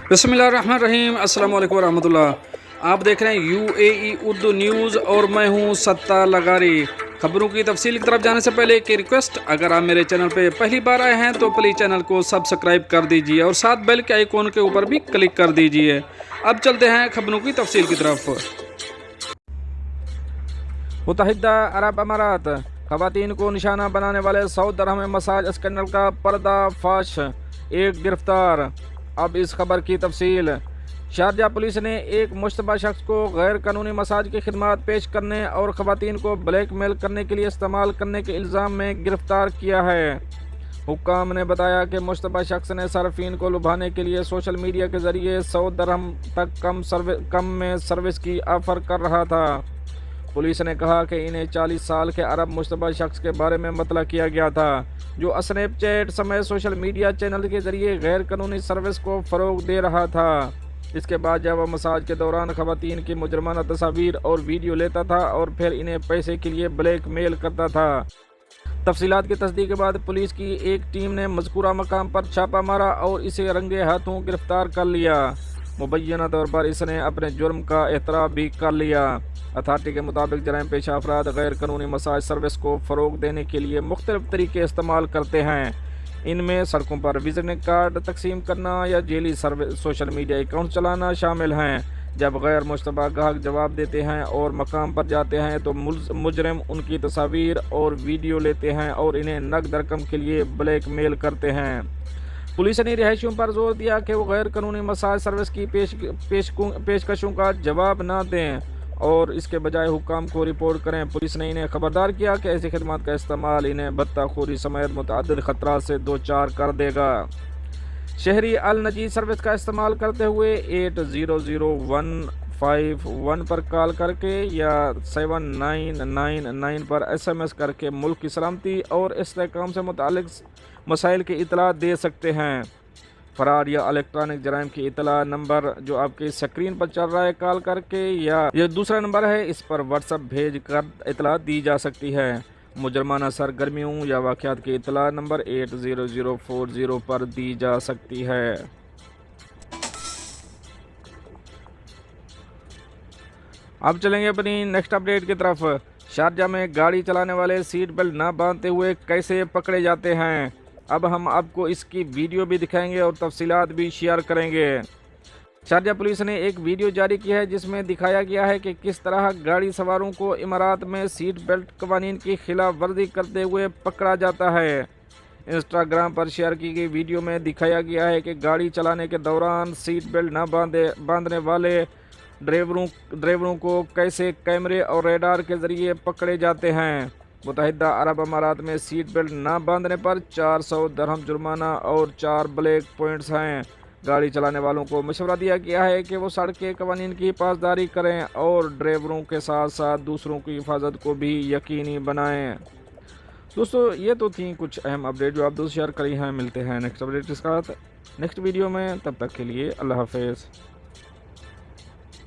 बिस्मिल्लाहिर्रहमानिर्रहीम। अस्सलाम वालेकुम रहमतुल्लाह। आप देख रहे हैं UAE उर्दू न्यूज़ और मैं हूं सत्तार लगारी। खबरों की तफसील की तरफ जाने से पहले एक रिक्वेस्ट, अगर आप मेरे चैनल पे पहली बार आए हैं तो प्लीज़ चैनल को सब्सक्राइब कर दीजिए और साथ बेल के आइकॉन के ऊपर भी क्लिक कर दीजिए। अब चलते हैं खबरों की तफसील की तरफ। मुत्तहिदा अरब अमारात, खवातीन को निशाना बनाने वाले 100 दिरहम मसाज स्कैंडल का पर्दाफाश, एक गिरफ्तार। अब इस खबर की तफसील। शारजा पुलिस ने एक मुश्तबा शख्स को गैर कानूनी मसाज की खिदमत पेश करने और खवातीन को ब्लैक मेल करने के लिए इस्तेमाल करने के इल्ज़ाम में गिरफ्तार किया है। हुक्काम ने बताया कि मुश्तबा शख्स ने सार्फिन को लुभाने के लिए सोशल मीडिया के जरिए 100 दिरहम तक कम में सर्विस की ऑफ़र कर रहा था। पुलिस ने कहा कि इन्हें 40 साल के अरब मुश्तबा शख्स के बारे में मतला किया गया था, जो स्नैपचैट समेत सोशल मीडिया चैनल के जरिए गैर कानूनी सर्विस को फ़रोग दे रहा था। इसके बाद जब वह मसाज के दौरान खवातीन की मुजरमाना तस्वीर और वीडियो लेता था और फिर इन्हें पैसे के लिए ब्लैक मेल करता था। तफसीलात की तस्दीक के बाद पुलिस की एक टीम ने मज़कूरा मकाम पर छापा मारा और इसे रंगे हाथों गिरफ्तार कर लिया। मुबैना तौर पर इसने अपने जुर्म का एतराफ़ भी कर लिया। अथॉरिटी के मुताबिक जराइम पेशा अफराद गैर कानूनी मसाज सर्विस को फ़रोग देने के लिए मुख्तलिफ तरीके इस्तेमाल करते हैं। इनमें सड़कों पर विजिटिंग कार्ड तकसीम करना या jelly service social media account चलाना शामिल हैं। जब गैर मुश्तबा गाहक जवाब देते हैं और मकाम पर जाते हैं तो मुजरिम उनकी तस्वीर और वीडियो लेते हैं और इन्हें नकद रकम के लिए ब्लैक मेल करते हैं। पुलिस ने रिहायशियों पर जोर दिया कि वो गैर कानूनी मसाज सर्विस की पेशकशों का जवाब न दें और इसके बजाय हुक्काम को रिपोर्ट करें। पुलिस ने इन्हें खबरदार किया कि ऐसी खिदमत का इस्तेमाल इन्हें बत्ताखोरी समेत मुतअद्दिद खतरात से दो चार कर देगा। शहरी अल नजीद सर्विस का इस्तेमाल करते हुए 800151 पर कॉल करके या 7999 पर SMS करके मुल्क की सलामती और इस्तेहकाम से मुतालिक मसाइल की इतला दे सकते हैं। फरार या इलेक्ट्रॉनिक जराइम की इतला नंबर जो आपकी स्क्रीन पर चल रहा है कॉल करके या ये दूसरा नंबर है, इस पर व्हाट्सएप भेज कर इतला दी जा सकती है। मुजरमाना सरगर्मियों या वाक़यात की इतला नंबर 80040 पर दी जा सकती है। अब चलेंगे अपनी नेक्स्ट अपडेट की तरफ। शारजा में गाड़ी चलाने वाले सीट बेल्ट न बांधते हुए कैसे पकड़े जाते हैं, अब हम आपको इसकी वीडियो भी दिखाएंगे और तफसीलात भी शेयर करेंगे। शारजा पुलिस ने एक वीडियो जारी की है जिसमें दिखाया गया है कि किस तरह गाड़ी सवारों को इमारात में सीट बेल्ट कवानीन की खिलाफ वर्जी करते हुए पकड़ा जाता है। इंस्टाग्राम पर शेयर की गई वीडियो में दिखाया गया है कि गाड़ी चलाने के दौरान सीट बेल्ट न बांधने वाले ड्राइवरों को कैसे कैमरे और रेडार के जरिए पकड़े जाते हैं। मुत्तहिदा अरब अमारात में सीट बेल्ट न बांधने पर 400 दिरहम जुर्माना और 4 ब्लैक पॉइंट्स हैं। गाड़ी चलाने वालों को मशवरा दिया गया है कि वो सड़क के कवानीन की पासदारी करें और ड्राइवरों के साथ साथ दूसरों की हिफाजत को भी यकीनी बनाएं। दोस्तों, ये तो थी कुछ अहम अपडेट जो आप दोस्त शेयर करी हैं। मिलते हैं नेक्स्ट अपडेट के साथ नेक्स्ट वीडियो में, तब तक के लिए अल्लाह हाफ़िज़।